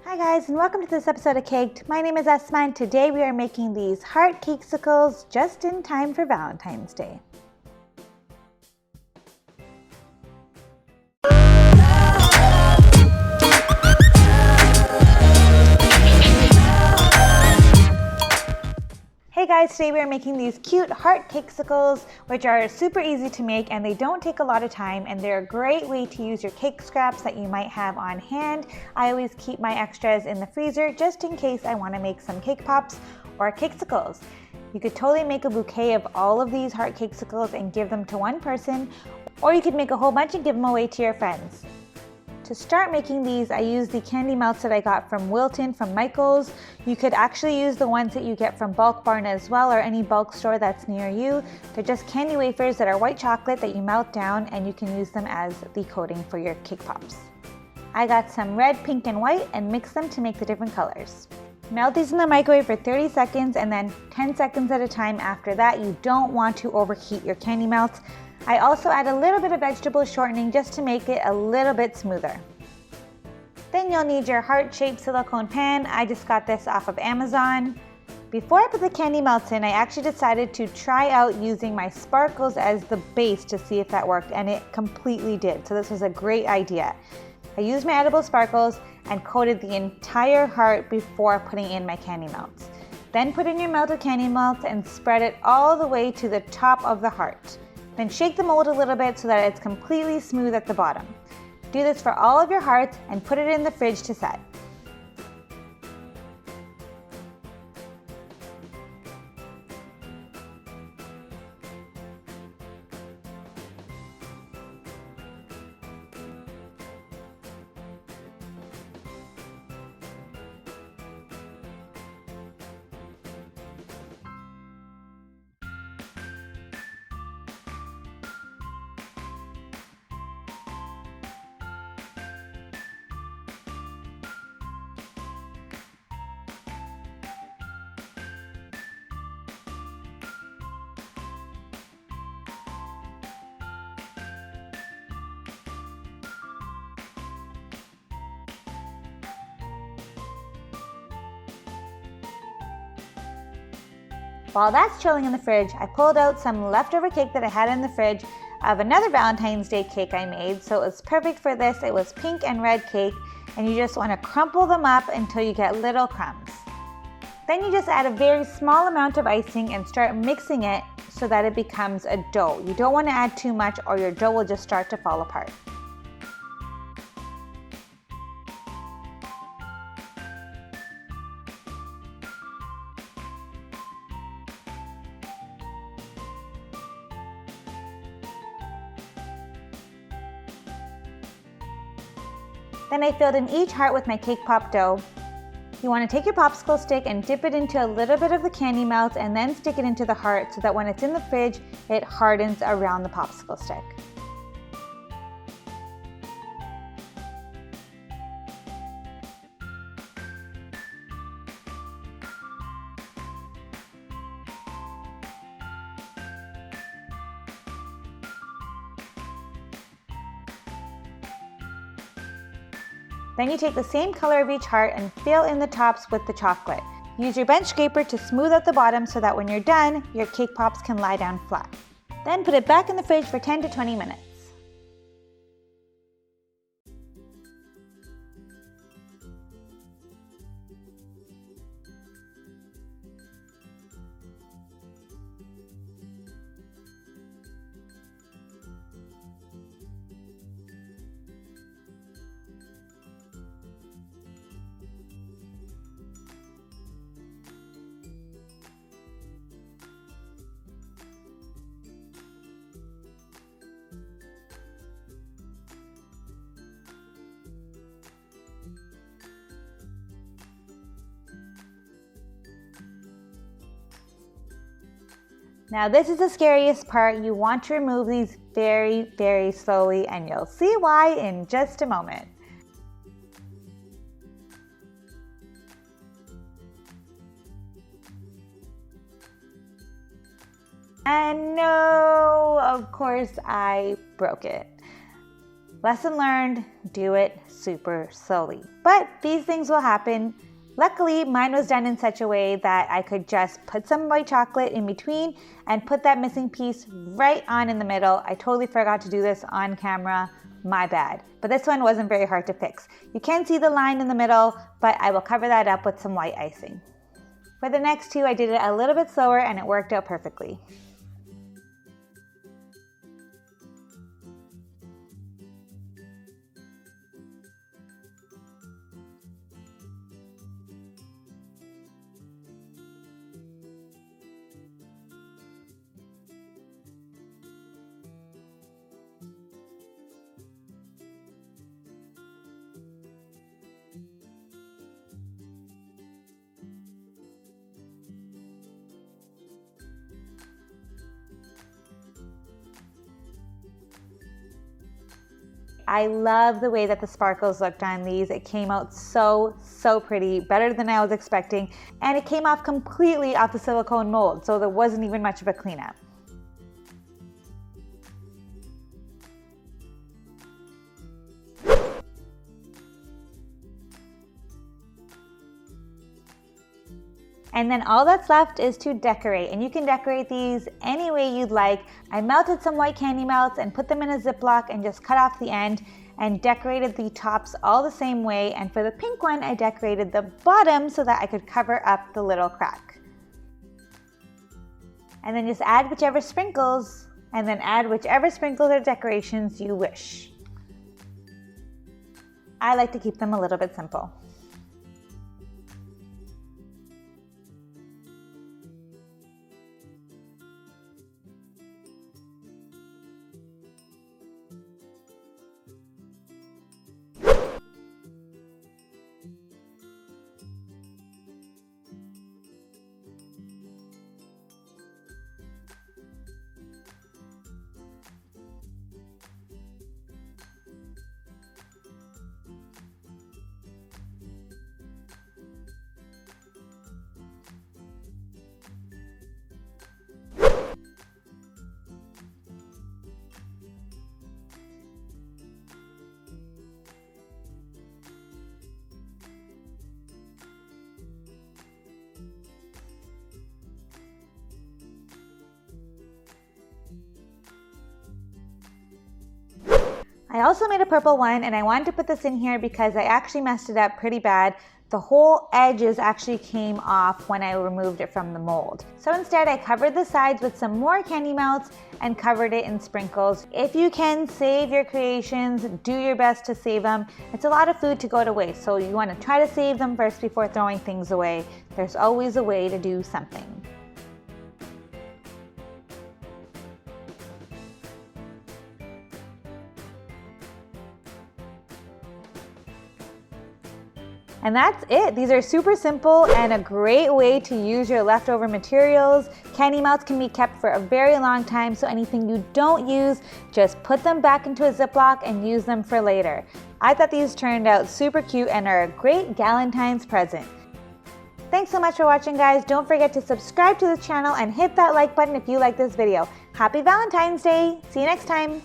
Hi guys, and welcome to this episode of Caked. My name is Asma, and today we are making these Heart Cakesicles just in time for Valentine's Day. Hey guys, today we are making these cute Heart Cakesicles, which are super easy to make and they don't take a lot of time, and they're a great way to use your cake scraps that you might have on hand. I always keep my extras in the freezer just in case I want to make some cake pops or cakesicles. You could totally make a bouquet of all of these Heart Cakesicles and give them to one person, or you could make a whole bunch and give them away to your friends. To start making these, I used the candy melts that I got from Wilton from Michael's. You could actually use the ones that you get from Bulk Barn as well, or any bulk store that's near you. They're just candy wafers that are white chocolate that you melt down, and you can use them as the coating for your cake pops. I got some red, pink, and white and mixed them to make the different colors. Melt these in the microwave for 30 seconds and then 10 seconds at a time after that. You don't want to overheat your candy melts. I also add a little bit of vegetable shortening just to make it a little bit smoother. Then you'll need your heart-shaped silicone pan. I just got this off of Amazon. Before I put the candy melts in, I actually decided to try out using my sparkles as the base to see if that worked, and it completely did. So this was a great idea. I used my edible sparkles and coated the entire heart before putting in my candy melts. Then put in your melted candy melts and spread it all the way to the top of the heart. Then shake the mold a little bit so that it's completely smooth at the bottom. Do this for all of your hearts and put it in the fridge to set. While that's chilling in the fridge, I pulled out some leftover cake that I had in the fridge of another Valentine's Day cake I made. So it was perfect for this. It was pink and red cake, and you just want to crumple them up until you get little crumbs. Then you just add a very small amount of icing and start mixing it so that it becomes a dough. You don't want to add too much or your dough will just start to fall apart. Then I filled in each heart with my Cakepop dough. You want to take your popsicle stick and dip it into a little bit of the candy melt and then stick it into the heart so that when it's in the fridge, it hardens around the popsicle stick. Then you take the same color of each heart and fill in the tops with the chocolate. Use your bench scraper to smooth out the bottom so that when you're done, your cake pops can lie down flat. Then put it back in the fridge for 10 to 20 minutes. Now this is the scariest part. You want to remove these very, very slowly, and you'll see why in just a moment. And no, of course I broke it. Lesson learned, do it super slowly. But these things will happen. Luckily, mine was done in such a way that I could just put some white chocolate in between and put that missing piece right on in the middle. I totally forgot to do this on camera, my bad. But this one wasn't very hard to fix. You can see the line in the middle, but I will cover that up with some white icing. For the next two, I did it a little bit slower and it worked out perfectly. I love the way that the sparkles looked on these. It came out so pretty, better than I was expecting, and it came off completely off the silicone mold, so there wasn't even much of a cleanup. And then all that's left is to decorate, and you can decorate these any way you'd like. I melted some white candy melts and put them in a Ziploc and just cut off the end and decorated the tops all the same way. And for the pink one, I decorated the bottom so that I could cover up the little crack. And then just add whichever sprinkles, and then add whichever sprinkles or decorations you wish. I like to keep them a little bit simple. I also made a purple one, and I wanted to put this in here because I actually messed it up pretty bad. The whole edges actually came off when I removed it from the mold. So instead I covered the sides with some more candy melts and covered it in sprinkles. If you can save your creations, do your best to save them. It's a lot of food to go to waste, so you want to try to save them first before throwing things away. There's always a way to do something. And that's it. These are super simple and a great way to use your leftover materials. Candy melts can be kept for a very long time, so anything you don't use, just put them back into a Ziploc and use them for later. I thought these turned out super cute and are a great Valentine's present. Thanks so much for watching, guys. Don't forget to subscribe to the channel and hit that like button if you like this video. Happy Valentine's Day. See you next time.